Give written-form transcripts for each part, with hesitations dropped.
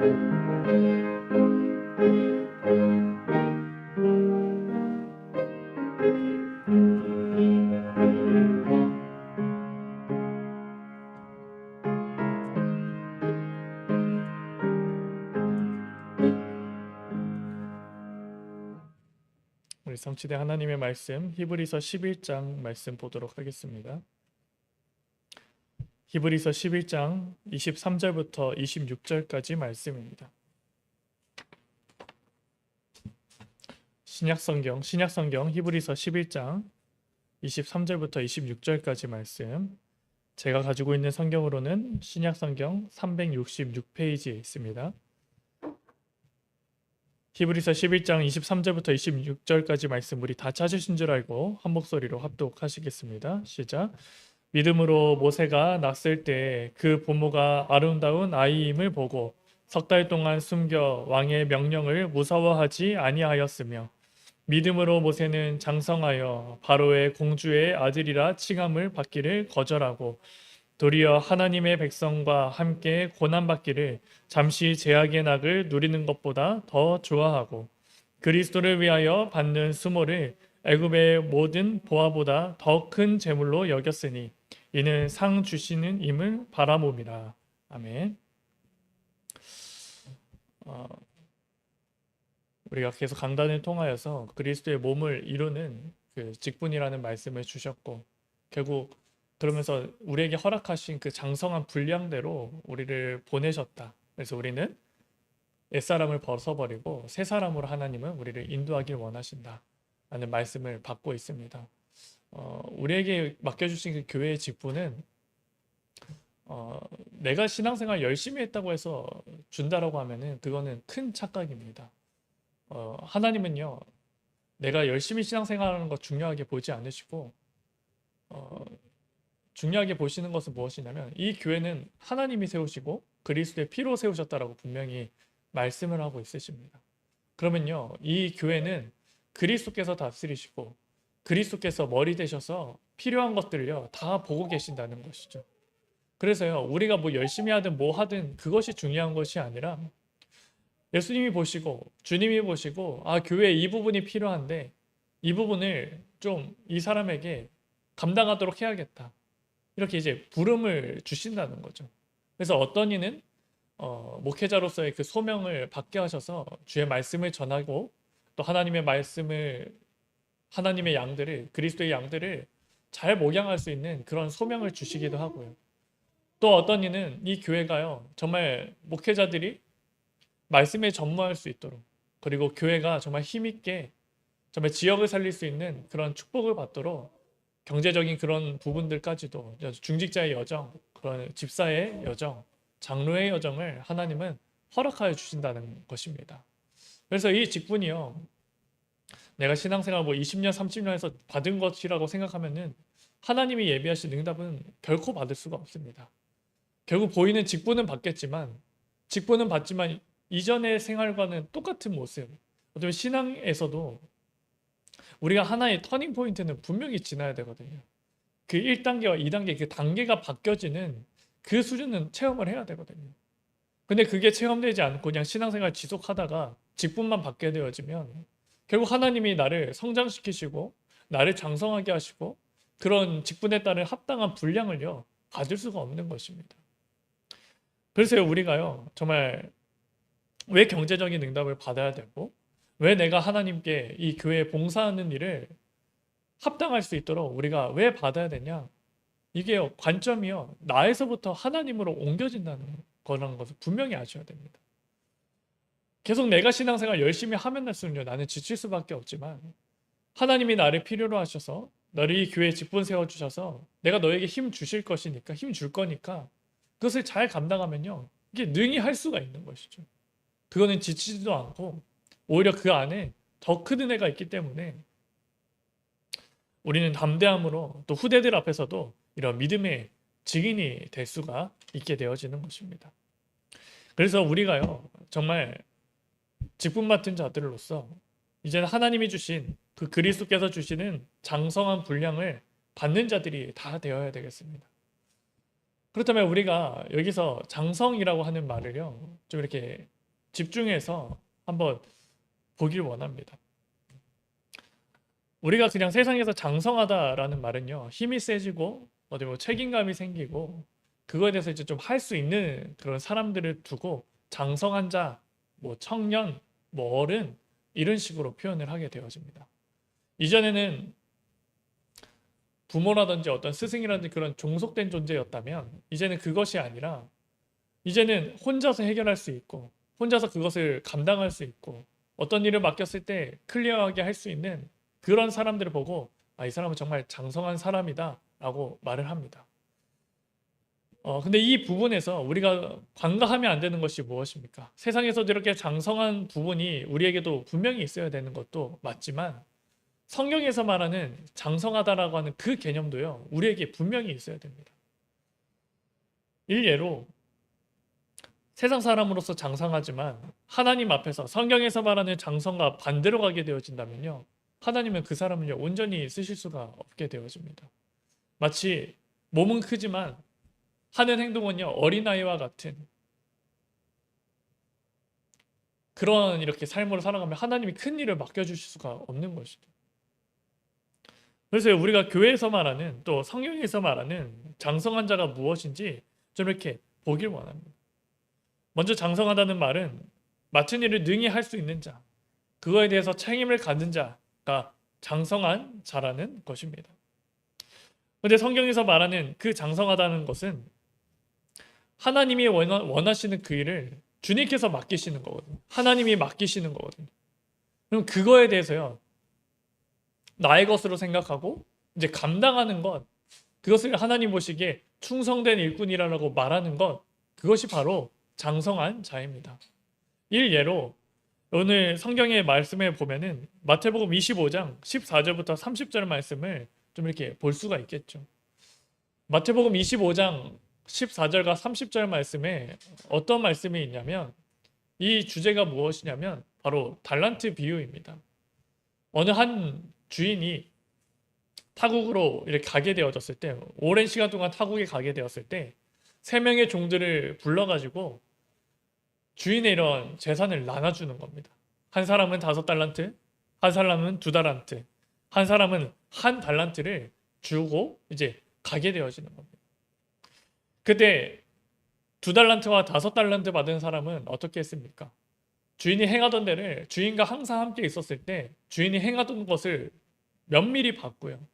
우리 성취대 하나님의 말씀 히브리서 11장 말씀 보도록 하겠습니다. 히브리서 11장 23절부터 26절까지 말씀입니다. 신약성경 히브리서 11장 23절부터 26절까지 말씀, 제가 가지고 있는 성경으로는 신약성경 366페이지에 있습니다. 히브리서 11장 23절부터 26절까지 말씀 우리 다 찾으신 줄 알고 한 목소리로 합독하시겠습니다. 시작. 믿음으로 모세가 났을 때 그 부모가 아름다운 아이임을 보고 석 달 동안 숨겨 왕의 명령을 무서워하지 아니하였으며, 믿음으로 모세는 장성하여 바로의 공주의 아들이라 칭함을 받기를 거절하고 도리어 하나님의 백성과 함께 고난받기를 잠시 제약의 낙을 누리는 것보다 더 좋아하고 그리스도를 위하여 받는 수모를 애굽의 모든 보화보다 더 큰 재물로 여겼으니 이는 상 주시는 임을 바라봅니다. 아멘. 우리가 계속 강단을 통하여서 그리스도의 몸을 이루는 그 직분이라는 말씀을 주셨고, 결국 그러면서 우리에게 허락하신 그 장성한 분량대로 우리를 보내셨다. 그래서 우리는 옛사람을 벗어버리고 새 사람으로 하나님은 우리를 인도하길 원하신다 라는 말씀을 받고 있습니다. 우리에게 맡겨주신 그 교회의 직분은 내가 신앙생활 열심히 했다고 해서 준다라고 하면은 그거는 큰 착각입니다. 하나님은요, 내가 열심히 신앙생활하는 거 중요하게 보지 않으시고 중요하게 보시는 것은 무엇이냐면, 이 교회는 하나님이 세우시고 그리스도의 피로 세우셨다라고 분명히 말씀을 하고 있으십니다. 그러면요, 이 교회는 그리스도께서 다스리시고 그리스도께서 머리 되셔서 필요한 것들을요 다 보고 계신다는 것이죠. 그래서요, 우리가 뭐 열심히 하든 뭐 하든 그것이 중요한 것이 아니라 예수님이 보시고 주님이 보시고, 아, 교회에 이 부분이 필요한데 이 부분을 좀 이 사람에게 감당하도록 해야겠다, 이렇게 이제 부름을 주신다는 거죠. 그래서 어떤 이는 목회자로서의 그 소명을 받게 하셔서 주의 말씀을 전하고 또 하나님의 말씀을, 하나님의 양들을, 그리스도의 양들을 잘 목양할 수 있는 그런 소명을 주시기도 하고요. 또 어떤 이는 이 교회가요 정말 목회자들이 말씀에 전무할 수 있도록, 그리고 교회가 정말 힘있게 정말 지역을 살릴 수 있는 그런 축복을 받도록 경제적인 그런 부분들까지도, 중직자의 여정, 그런 집사의 여정, 장로의 여정을 하나님은 허락하여 주신다는 것입니다. 그래서 이 직분이요, 내가 신앙생활 뭐 20년 30년 해서 받은 것이라고 생각하면은 하나님이 예비하신 응답은 결코 받을 수가 없습니다. 결국 보이는 직분은 받겠지만, 직분은 받지만 이전의 생활과는 똑같은 모습. 어쩌면 신앙에서도 우리가 하나의 터닝 포인트는 분명히 지나야 되거든요. 그 1단계와 2단계 그 단계가 바뀌어지는 그 수준은 체험을 해야 되거든요. 근데 그게 체험되지 않고 그냥 신앙생활 지속하다가 직분만 받게 되어지면 결국 하나님이 나를 성장시키시고 나를 장성하게 하시고 그런 직분에 따른 합당한 분량을요 받을 수가 없는 것입니다. 그래서 우리가요 정말 왜 경제적인 응답을 받아야 되고, 왜 내가 하나님께 이 교회에 봉사하는 일을 합당할 수 있도록 우리가 왜 받아야 되냐, 이게 관점이요 나에서부터 하나님으로 옮겨진다는 거라는 것을 분명히 아셔야 됩니다. 계속 내가 신앙생활 열심히 하면 할수록요 나는 지칠 수밖에 없지만, 하나님이 나를 필요로 하셔서 너를 이 교회에 직분 세워주셔서 내가 너에게 힘 주실 것이니까, 힘 줄 거니까 그것을 잘 감당하면요 이게 능히 할 수가 있는 것이죠. 그거는 지치지도 않고 오히려 그 안에 더 큰 은혜가 있기 때문에 우리는 담대함으로 또 후대들 앞에서도 이런 믿음의 증인이 될 수가 있게 되어지는 것입니다. 그래서 우리가요 정말 직분 맡은 자들로서 이제는 하나님이 주신 그 그리스도께서 주시는 장성한 분량을 받는 자들이 다 되어야 되겠습니다. 그렇다면 우리가 여기서 장성이라고 하는 말을요 좀 이렇게 집중해서 한번 보길 원합니다. 우리가 그냥 세상에서 장성하다라는 말은요, 힘이 세지고 어디 뭐 책임감이 생기고 그거에 대해서 이제 좀 할 수 있는 그런 사람들을 두고 장성한 자, 뭐 청년, 뭐 어른 이런 식으로 표현을 하게 되어집니다. 이전에는 부모라든지 어떤 스승이라든지 그런 종속된 존재였다면 이제는 그것이 아니라 이제는 혼자서 해결할 수 있고 혼자서 그것을 감당할 수 있고 어떤 일을 맡겼을 때 클리어하게 할 수 있는 그런 사람들을 보고 이 사람은 정말 장성한 사람이다 라고 말을 합니다. 근데 이 부분에서 우리가 관가하면 안 되는 것이 무엇입니까? 세상에서도 이렇게 장성한 부분이 우리에게도 분명히 있어야 되는 것도 맞지만 성경에서 말하는 장성하다라고 하는 그 개념도요, 우리에게 분명히 있어야 됩니다. 일례로 세상 사람으로서 장성하지만 하나님 앞에서 성경에서 말하는 장성과 반대로 가게 되어진다면요, 하나님은 그 사람을요, 온전히 쓰실 수가 없게 되어집니다. 마치 몸은 크지만 하는 행동은요, 어린아이와 같은 그런 이렇게 삶으로 살아가면 하나님이 큰 일을 맡겨주실 수가 없는 것이죠. 그래서 우리가 교회에서 말하는 또 성경에서 말하는 장성한 자가 무엇인지 좀 이렇게 보길 원합니다. 먼저 장성하다는 말은 맡은 일을 능히 할 수 있는 자, 그거에 대해서 책임을 갖는 자가 장성한 자라는 것입니다. 그런데 성경에서 말하는 그 장성하다는 것은 하나님이 원하시는 그 일을 주님께서 맡기시는 거거든요. 하나님이 맡기시는 거거든요. 그럼 그거에 대해서요, 나의 것으로 생각하고 이제 감당하는 것, 그것을 하나님 보시기에 충성된 일꾼이라고 말하는 것, 그것이 바로 장성한 자입니다. 일예로 오늘 성경의 말씀에 보면은 마태복음 25장 14절부터 30절 말씀을 좀 이렇게 볼 수가 있겠죠. 마태복음 25장 14절과 30절 말씀에 어떤 말씀이 있냐면 이 주제가 무엇이냐면 바로 달란트 비유입니다. 어느 한 주인이 타국으로 이렇게 가게 되어졌을 때, 오랜 시간 동안 타국에 가게 되었을 때 3명의 종들을 불러가지고 주인의 이런 재산을 나눠주는 겁니다. 한 사람은 5달란트, 한 사람은 2달란트, 한 사람은 1달란트를 주고 이제 가게 되어지는 겁니다. 그때 2달란트와 5달란트 받은 사람은 어떻게 했습니까? 주인이 행하던 데를 주인과 항상 함께 있었을 때 주인이 행하던 것을 면밀히 봤고요.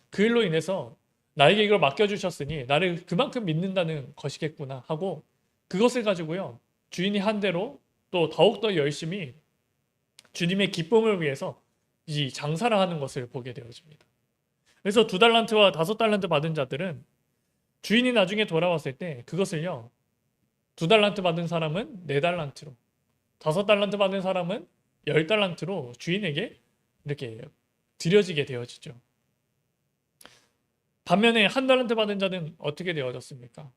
그 일로 인해서 나에게 이걸 맡겨주셨으니 나를 그만큼 믿는다는 것이겠구나 하고 그것을 가지고요, 주인이 한 대로 또 더욱더 열심히 주님의 기쁨을 위해서 이 장사를 하는 것을 보게 되어집니다. 그래서 2달란트와 5달란트 받은 자들은 주인이 나중에 돌아왔을 때 그것을요, 2달란트 받은 사람은 4달란트로, 5달란트 받은 사람은 10달란트로 주인에게 이렇게 드려지게 되어지죠. 반면에 1달란트 받은 자는 어떻게 되어졌습니까?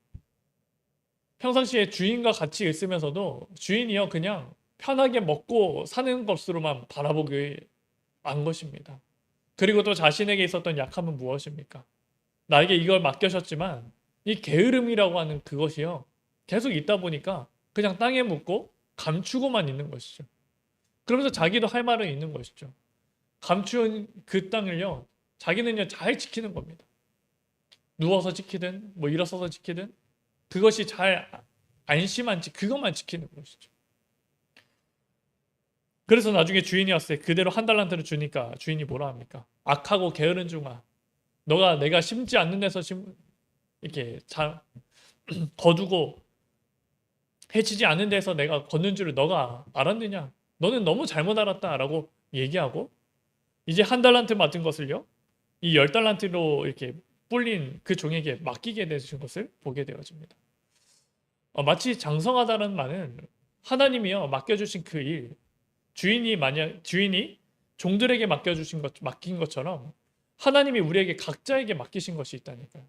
평상시에 주인과 같이 있으면서도 주인이요, 그냥 편하게 먹고 사는 것으로만 바라보게 한 것입니다. 그리고 또 자신에게 있었던 약함은 무엇입니까? 나에게 이걸 맡겨셨지만 이 게으름이라고 하는 그것이요, 계속 있다 보니까 그냥 땅에 묻고 감추고만 있는 것이죠. 그러면서 자기도 할 말은 있는 것이죠. 감추은 그 땅을요, 자기는요 잘 지키는 겁니다. 누워서 지키든 뭐 일어서서 지키든 그것이 잘 안심한지 그것만 지키는 것이죠. 그래서 나중에 주인이 왔을 때 그대로 1달란트를 주니까 주인이 뭐라 합니까? 악하고 게으른 중아, 너가 내가 심지 않는 데서 이렇게 잘 거두고 해치지 않는 데서 내가 걷는 줄을 너가 알았느냐? 너는 너무 잘못 알았다라고 얘기하고 이제 1달란트 맡은 것을요, 이 10달란트로 이렇게 불린 그 종에게 맡기게 되신 것을 보게 되어집니다. 마치 장성하다는 말은 하나님이요 맡겨주신 그 일, 주인이 종들에게 맡긴 것처럼 하나님이 우리에게 각자에게 맡기신 것이 있다니까요.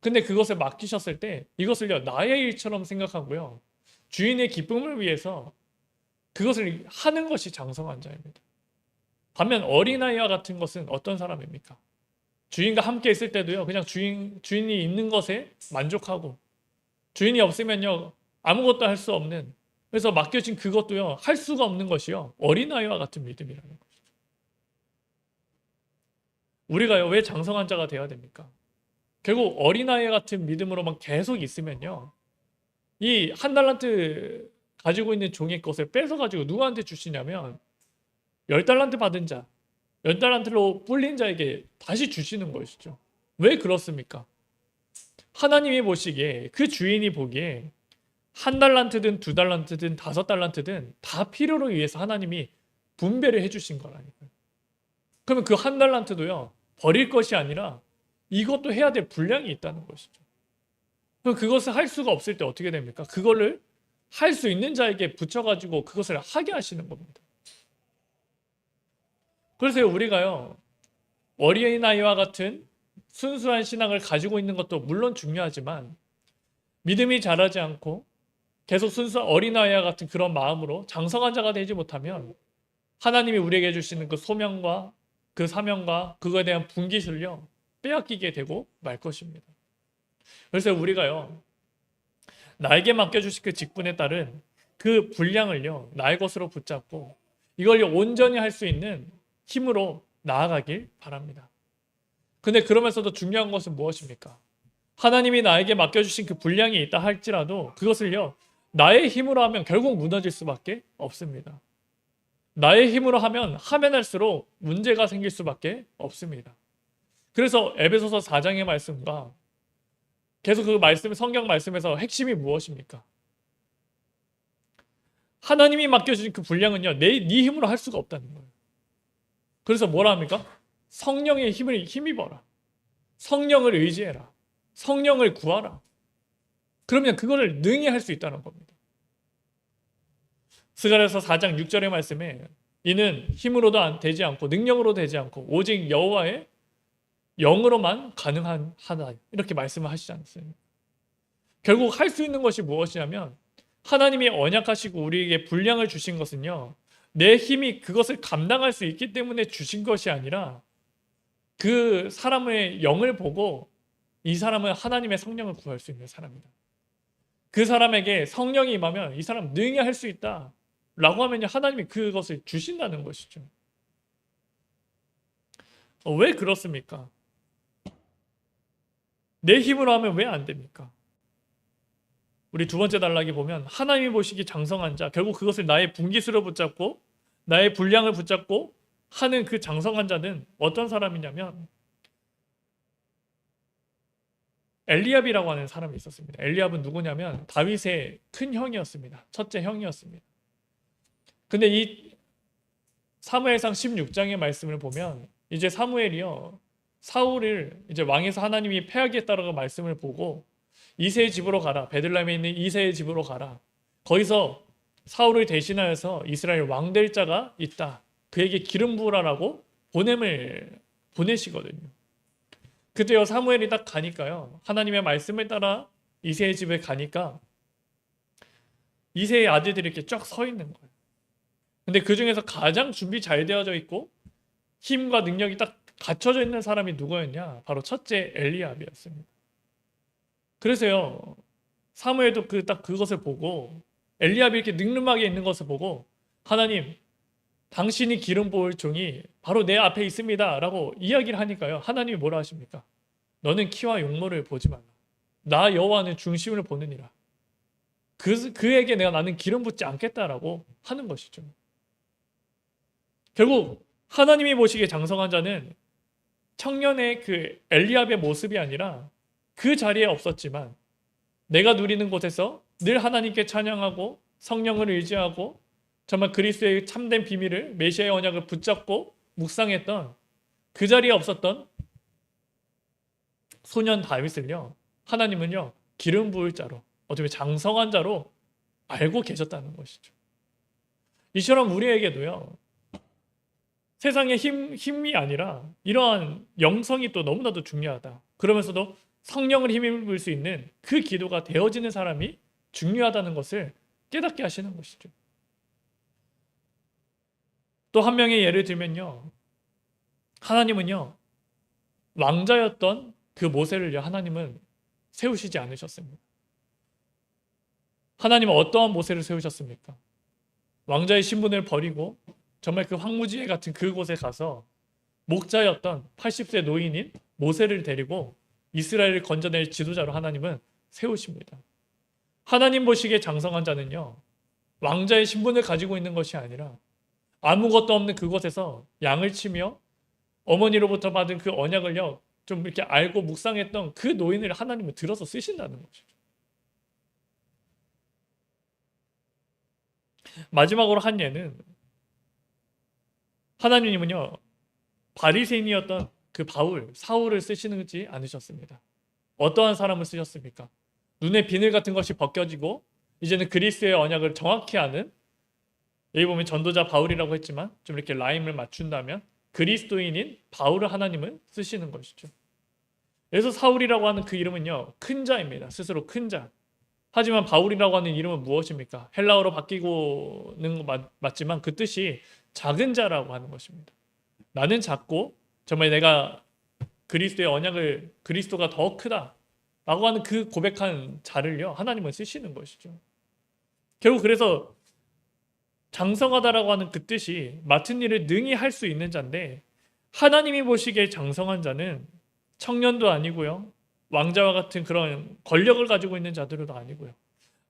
근데 그것을 맡기셨을 때 이것을요 나의 일처럼 생각하고요, 주인의 기쁨을 위해서 그것을 하는 것이 장성한 자입니다. 반면 어린아이와 같은 것은 어떤 사람입니까? 주인과 함께 있을 때도요, 그냥 주인이 있는 것에 만족하고 주인이 없으면요 아무것도 할 수 없는 그래서 맡겨진 그것도요, 할 수가 없는 것이요, 어린아이와 같은 믿음이라는 거죠. 우리가요, 왜 장성한 자가 되어야 됩니까? 결국 어린아이 같은 믿음으로만 계속 있으면요, 이 한 달란트 가지고 있는 종의 것을 뺏어가지고 누구한테 주시냐면, 10달란트 받은 자, 10달란트로 불린 자에게 다시 주시는 것이죠. 왜 그렇습니까? 하나님이 보시기에, 그 주인이 보기에 1달란트든 2달란트든 5달란트든 다 필요로 위해서 하나님이 분배를 해주신 거라니까요. 그러면 그 1달란트도요, 버릴 것이 아니라 이것도 해야 될 분량이 있다는 것이죠. 그럼 그것을 할 수가 없을 때 어떻게 됩니까? 그거를 할 수 있는 자에게 붙여가지고 그것을 하게 하시는 겁니다. 그래서 우리가요, 어린아이와 같은 순수한 신앙을 가지고 있는 것도 물론 중요하지만, 믿음이 자라지 않고 계속 순수한 어린아이와 같은 그런 마음으로 장성한 자가 되지 못하면 하나님이 우리에게 주시는 그 소명과 그 사명과 그거에 대한 분깃을요, 빼앗기게 되고 말 것입니다. 그래서 우리가요, 나에게 맡겨주신 그 직분에 따른 그 분량을요, 나의 것으로 붙잡고 이걸 온전히 할 수 있는 힘으로 나아가길 바랍니다. 근데 그러면서도 중요한 것은 무엇입니까? 하나님이 나에게 맡겨주신 그 분량이 있다 할지라도 그것을요, 나의 힘으로 하면 결국 무너질 수밖에 없습니다. 나의 힘으로 하면 할수록 문제가 생길 수밖에 없습니다. 그래서 에베소서 4장의 말씀과 계속 그 말씀, 성경 말씀에서 핵심이 무엇입니까? 하나님이 맡겨주신 그 분량은요, 네 힘으로 할 수가 없다는 거예요. 그래서 뭐라 합니까? 성령의 힘을 힘입어라. 성령을 의지해라. 성령을 구하라. 그러면 그거를 능히 할 수 있다는 겁니다. 스가랴서 4장 6절의 말씀에 이는 힘으로도 되지 않고 능력으로 되지 않고 오직 여호와의 영으로만 가능한 하다, 이렇게 말씀을 하시지 않습니까? 결국 할 수 있는 것이 무엇이냐면, 하나님이 언약하시고 우리에게 분량을 주신 것은요, 내 힘이 그것을 감당할 수 있기 때문에 주신 것이 아니라 그 사람의 영을 보고 이 사람은 하나님의 성령을 구할 수 있는 사람이다. 그 사람에게 성령이 임하면 이 사람 능히 할 수 있다 라고 하면 하나님이 그것을 주신다는 것이죠. 왜 그렇습니까? 내 힘으로 하면 왜 안 됩니까? 우리 두 번째 단락에 보면 하나님이 보시기 장성한 자, 결국 그것을 나의 분깃으로 붙잡고 나의 분량을 붙잡고 하는 그 장성한 자는 어떤 사람이냐면, 엘리압이라고 하는 사람이 있었습니다. 엘리압은 누구냐면 다윗의 큰 형이었습니다. 첫째 형이었습니다. 근데 이 사무엘상 16장의 말씀을 보면 이제 사무엘이요, 사울을 이제 왕에서 하나님이 패하겠다라고 말씀을 보고 이새의 집으로 가라, 베들레헴에 있는 이새의 집으로 가라, 거기서 사울을 대신하여서 이스라엘 왕 될 자가 있다, 그에게 기름 부으라라고 보냄을 보내시거든요. 그때요, 사무엘이 딱 가니까요, 하나님의 말씀을 따라 이새의 집에 가니까 이새의 아들들이 이렇게 쫙 서 있는 거예요. 근데 그 중에서 가장 준비 잘 되어져 있고 힘과 능력이 딱 갖춰져 있는 사람이 누구였냐? 바로 첫째 엘리압이었습니다. 그래서요, 사무엘도 딱 그것을 보고, 엘리압이 이렇게 늠름하게 있는 것을 보고, 하나님, 당신이 기름 부을 종이 바로 내 앞에 있습니다 라고 이야기를 하니까요, 하나님이 뭐라 하십니까? 너는 키와 용모를 보지 말라. 나 여호와는 중심을 보느니라. 그에게 나는 기름 붓지 않겠다라고 하는 것이죠. 결국 하나님이 보시기에 장성한 자는 청년의 그 엘리압의 모습이 아니라 그 자리에 없었지만 내가 누리는 곳에서 늘 하나님께 찬양하고 성령을 의지하고 정말 그리스도의 참된 비밀을, 메시아의 언약을 붙잡고 묵상했던 그 자리에 없었던 소년 다윗을요, 하나님은요 기름 부을 자로, 어떻게 장성한 자로 알고 계셨다는 것이죠. 이처럼 우리에게도요, 세상의 힘이 아니라 이러한 영성이 또 너무나도 중요하다. 그러면서도 성령을 힘입을 수 있는 그 기도가 되어지는 사람이 중요하다는 것을 깨닫게 하시는 것이죠. 또 한 명의 예를 들면요, 하나님은요, 왕자였던 그 모세를요, 하나님은 세우시지 않으셨습니다. 하나님은 어떠한 모세를 세우셨습니까? 왕자의 신분을 버리고 정말 그 황무지에 같은 그곳에 가서 목자였던 80세 노인인 모세를 데리고 이스라엘을 건져낼 지도자로 하나님은 세우십니다. 하나님 보시기에 장성한 자는요, 왕자의 신분을 가지고 있는 것이 아니라 아무것도 없는 그곳에서 양을 치며 어머니로부터 받은 그 언약을요, 좀 이렇게 알고 묵상했던 그 노인을 하나님은 들어서 쓰신다는 것이죠. 마지막으로 한 예는 하나님은요, 바리새인이었던 그 사울을 쓰시지 않으셨습니다. 어떠한 사람을 쓰셨습니까? 눈에 비늘 같은 것이 벗겨지고 이제는 그리스도의 언약을 정확히 아는, 여기 보면 전도자 바울이라고 했지만 좀 이렇게 라임을 맞춘다면 그리스도인인 바울을 하나님은 쓰시는 것이죠. 그래서 사울이라고 하는 그 이름은요, 큰 자입니다. 스스로 큰 자. 하지만 바울이라고 하는 이름은 무엇입니까? 헬라어로 바뀌고는 맞지만 그 뜻이 작은 자라고 하는 것입니다. 나는 작고 정말 내가 그리스도의 언약을, 그리스도가 더 크다 라고 하는 그 고백한 자를요, 하나님은 쓰시는 것이죠. 결국 그래서 장성하다라고 하는 그 뜻이 맡은 일을 능히 할 수 있는 자인데, 하나님이 보시기에 장성한 자는 청년도 아니고요, 왕자와 같은 그런 권력을 가지고 있는 자들도 아니고요,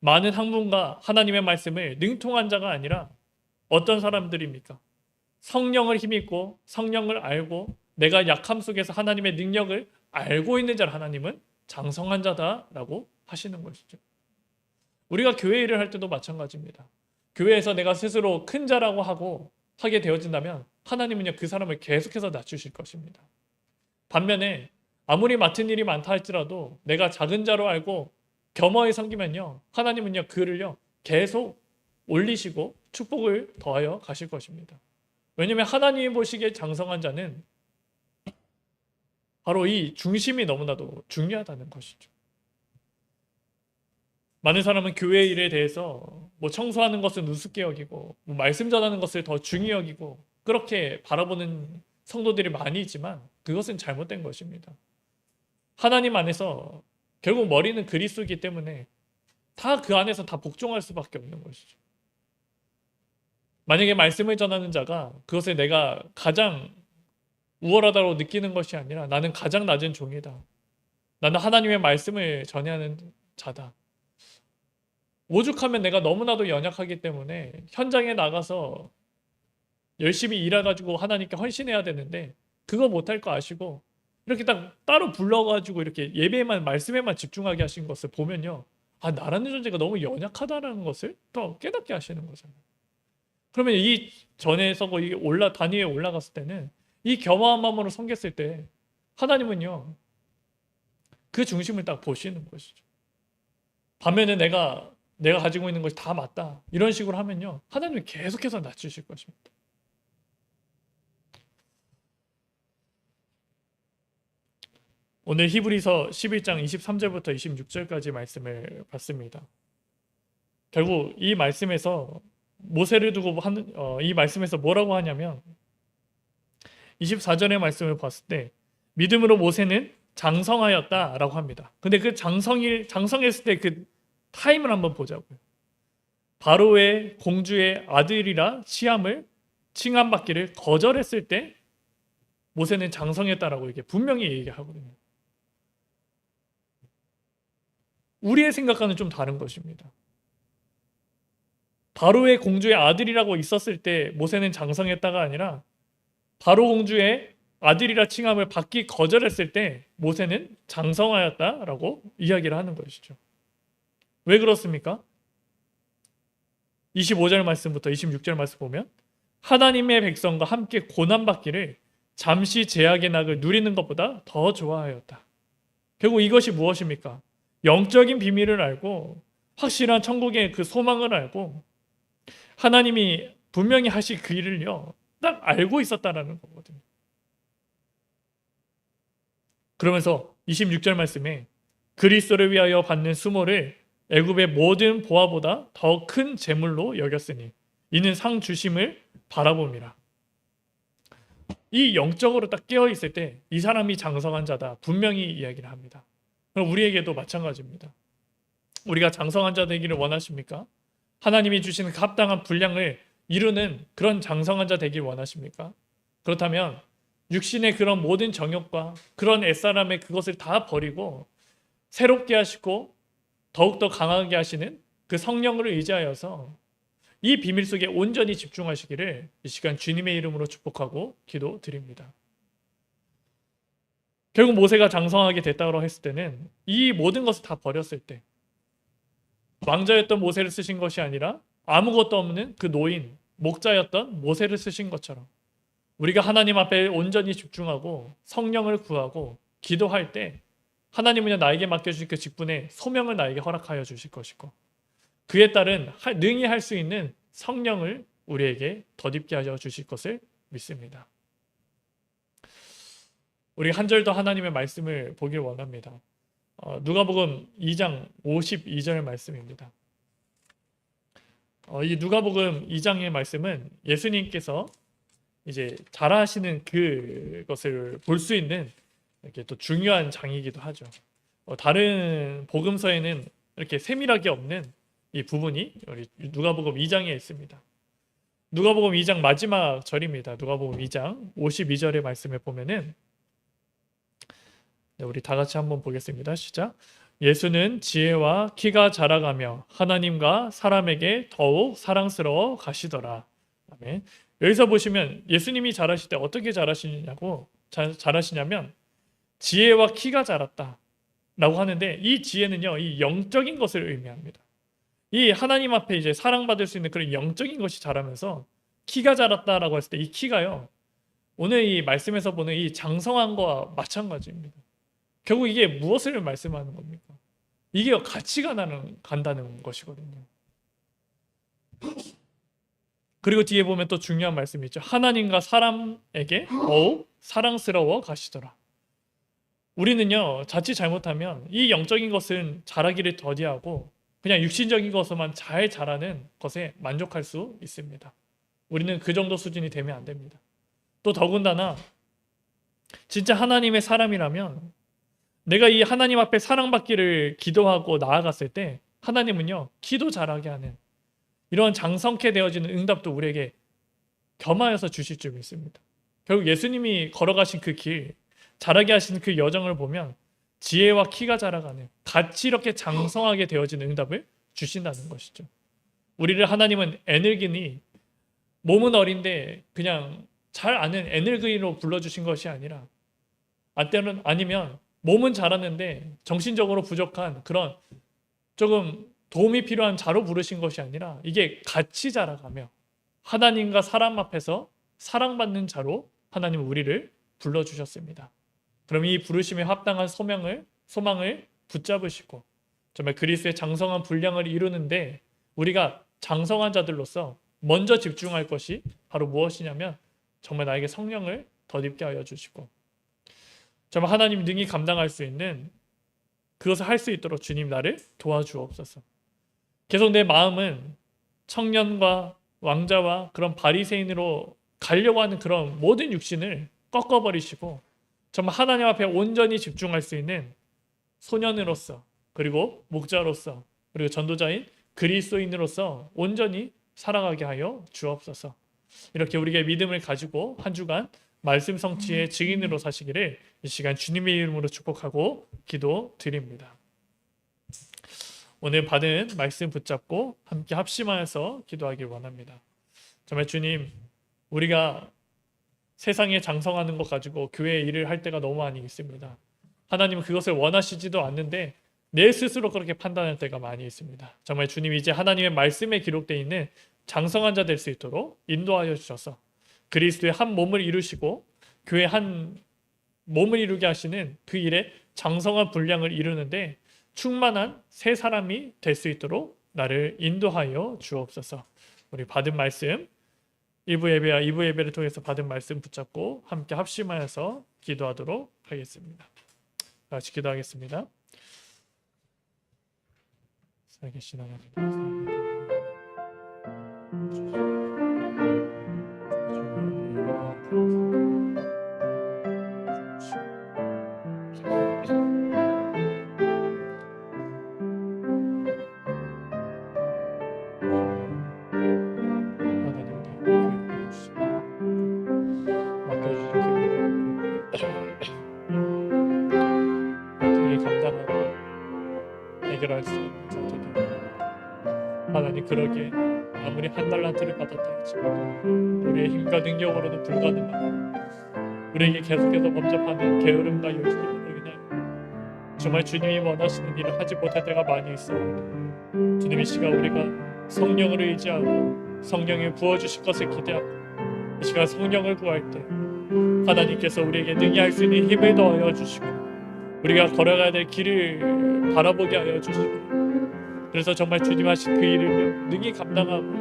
많은 학문과 하나님의 말씀을 능통한 자가 아니라 어떤 사람들입니까? 성령을 힘입고 성령을 알고 내가 약함 속에서 하나님의 능력을 알고 있는 자를 하나님은 장성한 자다라고 하시는 것이죠. 우리가 교회 일을 할 때도 마찬가지입니다. 교회에서 내가 스스로 큰 자라고 하게 되어진다면 하나님은요, 그 사람을 계속해서 낮추실 것입니다. 반면에 아무리 맡은 일이 많다 할지라도 내가 작은 자로 알고 겸허히 섬기면요, 하나님은요, 그를요 계속 올리시고 축복을 더하여 가실 것입니다. 왜냐하면 하나님이 보시기에 장성한 자는 바로 이 중심이 너무나도 중요하다는 것이죠. 많은 사람은 교회 일에 대해서 뭐 청소하는 것을 우습게 여기고 뭐 말씀 전하는 것을 더 중히 여기고 그렇게 바라보는 성도들이 많이 있지만 그것은 잘못된 것입니다. 하나님 안에서 결국 머리는 그리스도이기 때문에 다 그 안에서 다 복종할 수밖에 없는 것이죠. 만약에 말씀을 전하는 자가 그것을 내가 가장 우월하다고 느끼는 것이 아니라 나는 가장 낮은 종이다, 나는 하나님의 말씀을 전해야 하는 자다, 오죽하면 내가 너무나도 연약하기 때문에 현장에 나가서 열심히 일해가지고 하나님께 헌신해야 되는데 그거 못할 거 아시고 이렇게 딱 따로 불러가지고 이렇게 예배에만, 말씀에만 집중하게 하신 것을 보면요, 아, 나라는 존재가 너무 연약하다라는 것을 더 깨닫게 하시는 거잖아요. 그러면 이 전에서 단위에 올라갔을 때는 이 겸허한 마음으로 섬겼을 때 하나님은요, 그 중심을 딱 보시는 것이죠. 반면에 내가 가지고 있는 것이 다 맞다 이런 식으로 하면요, 하나님은 계속해서 낮추실 것입니다. 오늘 히브리서 11장 23절부터 26절까지 말씀을 봤습니다. 결국 이 말씀에서 모세를 두고 이 말씀에서 뭐라고 하냐면 24절의 말씀을 봤을 때 믿음으로 모세는 장성하였다라고 합니다. 근데 그 장성했을 때 그 타임을 한번 보자고요. 바로의 공주의 아들이라 칭함받기를 거절했을 때 모세는 장성했다라고 이렇게 분명히 얘기하거든요. 우리의 생각과는 좀 다른 것입니다. 바로의 공주의 아들이라고 있었을 때 모세는 장성했다가 아니라 바로 공주의 아들이라 칭함을 받기 거절했을 때 모세는 장성하였다라고 이야기를 하는 것이죠. 왜 그렇습니까? 25절 말씀부터 26절 말씀 보면 하나님의 백성과 함께 고난받기를 잠시 제약의 낙을 누리는 것보다 더 좋아하였다. 결국 이것이 무엇입니까? 영적인 비밀을 알고 확실한 천국의 그 소망을 알고 하나님이 분명히 하실 그 일을요 딱 알고 있었다라는 거거든요. 그러면서 26절 말씀에 그리스도를 위하여 받는 수모를 애굽의 모든 보화보다 더 큰 재물로 여겼으니 이는 상 주심을 바라봅니다. 이 영적으로 딱 깨어 있을 때 이 사람이 장성한 자다 분명히 이야기를 합니다. 그럼 우리에게도 마찬가지입니다. 우리가 장성한 자 되기를 원하십니까? 하나님이 주시는 그 합당한 분량을 이루는 그런 장성한 자 되길 원하십니까? 그렇다면 육신의 그런 모든 정욕과 그런 옛사람의 그것을 다 버리고 새롭게 하시고 더욱더 강하게 하시는 그 성령을 의지하여서 이 비밀 속에 온전히 집중하시기를 이 시간 주님의 이름으로 축복하고 기도드립니다. 결국 모세가 장성하게 됐다고 했을 때는 이 모든 것을 다 버렸을 때 왕자였던 모세를 쓰신 것이 아니라 아무것도 없는 그 노인, 목자였던 모세를 쓰신 것처럼 우리가 하나님 앞에 온전히 집중하고 성령을 구하고 기도할 때 하나님은 나에게 맡겨주신 그 직분의 소명을 나에게 허락하여 주실 것이고 그에 따른 능히 할 수 있는 성령을 우리에게 덧입게 하여 주실 것을 믿습니다. 우리 한 절 더 하나님의 말씀을 보길 원합니다. 누가복음 2장 52절 말씀입니다. 이 누가복음 2장의 말씀은 예수님께서 이제 잘하시는 그것을 볼 수 있는 이렇게 또 중요한 장이기도 하죠. 다른 복음서에는 이렇게 세밀하게 없는 이 부분이 우리 누가복음 2장에 있습니다. 누가복음 2장 마지막 절입니다. 누가복음 2장 52절의 말씀을 보면은 우리 다 같이 한번 보겠습니다. 시작. 예수는 지혜와 키가 자라가며 하나님과 사람에게 더욱 사랑스러워 가시더라. 아멘. 여기서 보시면 예수님이 자라실 때 어떻게 자라시냐면 지혜와 키가 자랐다 라고 하는데 이 지혜는요 이 영적인 것을 의미합니다. 이 하나님 앞에 이제 사랑받을 수 있는 그런 영적인 것이 자라면서 키가 자랐다라고 했을 때 이 키가요 오늘 이 말씀에서 보는 이 장성한 거와 마찬가지입니다. 결국 이게 무엇을 말씀하는 겁니까? 이게 가치가 간다는 것이거든요. 그리고 뒤에 보면 또 중요한 말씀이 있죠. 하나님과 사람에게 더욱 사랑스러워 가시더라. 우리는요 자칫 잘못하면 이 영적인 것은 자라기를 더디하고 그냥 육신적인 것만 잘 자라는 것에 만족할 수 있습니다. 우리는 그 정도 수준이 되면 안 됩니다. 또 더군다나 진짜 하나님의 사람이라면 내가 이 하나님 앞에 사랑받기를 기도하고 나아갔을 때 하나님은요 키도 자라게 하는 이런 장성케 되어지는 응답도 우리에게 겸하여서 주실 줄 믿습니다. 결국 예수님이 걸어가신 그 길, 자라게 하시는 그 여정을 보면 지혜와 키가 자라가는 같이 이렇게 장성하게 되어지는 응답을 주신다는 것이죠. 우리를 하나님은 에너기니 몸은 어린데 그냥 잘 아는 에너기로 불러주신 것이 아니라 아니면 몸은 잘하는데 정신적으로 부족한 그런 조금 도움이 필요한 자로 부르신 것이 아니라 이게 같이 자라가며 하나님과 사람 앞에서 사랑받는 자로 하나님은 우리를 불러주셨습니다. 그럼 이 부르심에 합당한 소망을 붙잡으시고 정말 그리스도의 장성한 분량을 이루는데 우리가 장성한 자들로서 먼저 집중할 것이 바로 무엇이냐면 정말 나에게 성령을 덧입게 하여 주시고 정말 하나님 능히 감당할 수 있는 그것을 할 수 있도록 주님 나를 도와주옵소서. 계속 내 마음은 청년과 왕자와 그런 바리새인으로 가려고 하는 그런 모든 육신을 꺾어버리시고 정말 하나님 앞에 온전히 집중할 수 있는 소년으로서 그리고 목자로서 그리고 전도자인 그리스도인으로서 온전히 살아가게 하여 주옵소서. 이렇게 우리의 믿음을 가지고 한 주간 말씀 성취의 증인으로 사시기를 이 시간 주님의 이름으로 축복하고 기도드립니다. 오늘 받은 말씀 붙잡고 함께 합심하여서 기도하길 원합니다. 정말 주님, 우리가 세상에 장성하는 것 가지고 교회 일을 할 때가 너무 많이 있습니다. 하나님은 그것을 원하시지도 않는데 내 스스로 그렇게 판단할 때가 많이 있습니다. 정말 주님 이제 하나님의 말씀에 기록되어 있는 장성한 자 될 수 있도록 인도하여 주셔서 그리스도의 한 몸을 이루시고 교회 한 몸을 이루게 하시는 그 일에 장성한 분량을 이루는데 충만한 새 사람이 될 수 있도록 나를 인도하여 주옵소서. 우리 받은 말씀 1부 예배와 2부 예배를 통해서 받은 말씀 붙잡고 함께 합심하여서 기도하도록 하겠습니다. 같이 기도하겠습니다. 살아계신 하나님 그러기에 아무리 한 달란트를 받았다 할지라도 우리의 힘과 능력으로는 불가능하고 우리에게 계속해서 범접하는 게으름과 열심으로 인하여 정말 주님이 원하시는 일을 하지 못할 때가 많이 있어요. 주님 이 시간 우리가 성령을 의지하고 성령이 부어주실 것을 기대하고 이 시간 성령을 구할 때 하나님께서 우리에게 능히 할 수 있는 힘을 더하여 주시고 우리가 걸어가야 될 길을 바라보게 하여 주시고 그래서 정말 주님 하신 그 일을 능히 감당하고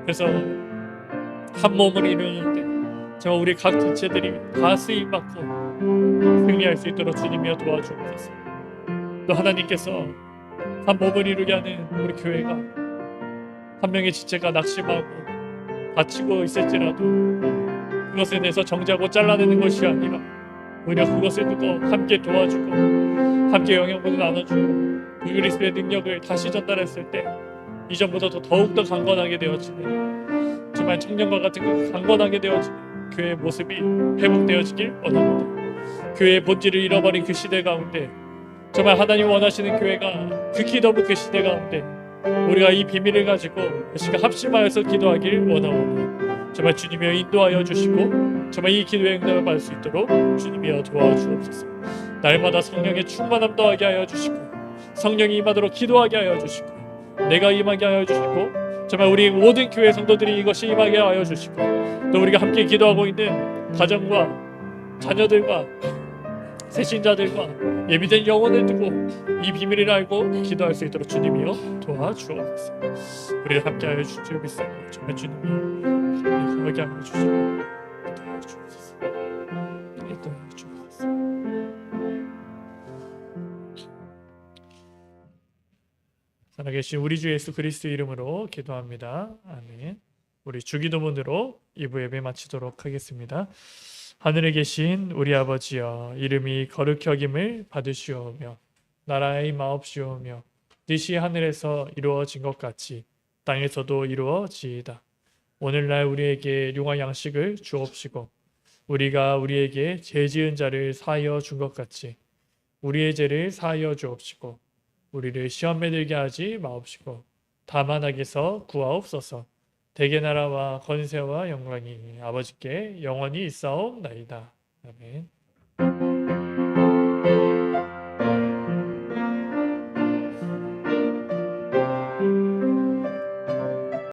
그래서 한 몸을 이루는 때 정말 우리 각 지체들이 다 쓰임받고 승리할 수 있도록 주님이여 도와주옵소서. 또 하나님께서 한 몸을 이루게 하는 우리 교회가 한 명의 지체가 낙심하고 다치고 있을지라도 그것에 대해서 정죄하고 잘라내는 것이 아니라 오히려 그것을 두고 함께 도와주고 함께 영향을 나눠주고 그리스도의 능력을 다시 전달했을 때 이전보다도 더욱더 강건하게 되어지는 정말 청년과 같은 그 강건하게 되어지는 교회의 모습이 회복되어지길 원합니다. 교회의 본질을 잃어버린 그 시대 가운데 정말 하나님 원하시는 교회가 극히 더욱 그 시대 가운데 우리가 이 비밀을 가지고 시간 합심하여서 기도하길 원하오니 정말 주님이여 인도하여 주시고 정말 이 기도의 응답을 받을 수 있도록 주님이여 도와주옵소서. 날마다 성령의 충만함 더하게 하여 주시고 성령이 임하도록 기도하게 하여 주시고 내가 임하게 하여 주시고 정말 우리 모든 교회 성도들이 이것이 임하게 하여 주시고 또 우리가 함께 기도하고 있는 가정과 자녀들과 새신자들과 예비된 영혼을 두고 이 비밀을 알고 기도할 수 있도록 주님이여 도와주옵소서. 우리를 함께 하여 주시옵소서. 믿습니다. 정말 주님이 강하게 하여 주시고 도와주옵소서. 도와주옵소서. 살아계신 우리 주 예수 그리스도 이름으로 기도합니다. 아멘. 우리 주기도문으로 2부 예배 마치도록 하겠습니다. 하늘에 계신 우리 아버지여 이름이 거룩히 여김을 받으시오며 나라의 마옵시오며 뜻이 하늘에서 이루어진 것 같이 땅에서도 이루어지이다. 오늘날 우리에게 용할 양식을 주옵시고 우리가 우리에게 죄 지은 자를 사하여 준 것 같이 우리의 죄를 사하여 주옵시고 우리를 시험에 들게 하지 마옵시고 다만 악에서 구하옵소서. 대개 나라와 권세와 영광이 아버지께 영원히 있사옵나이다. 아멘.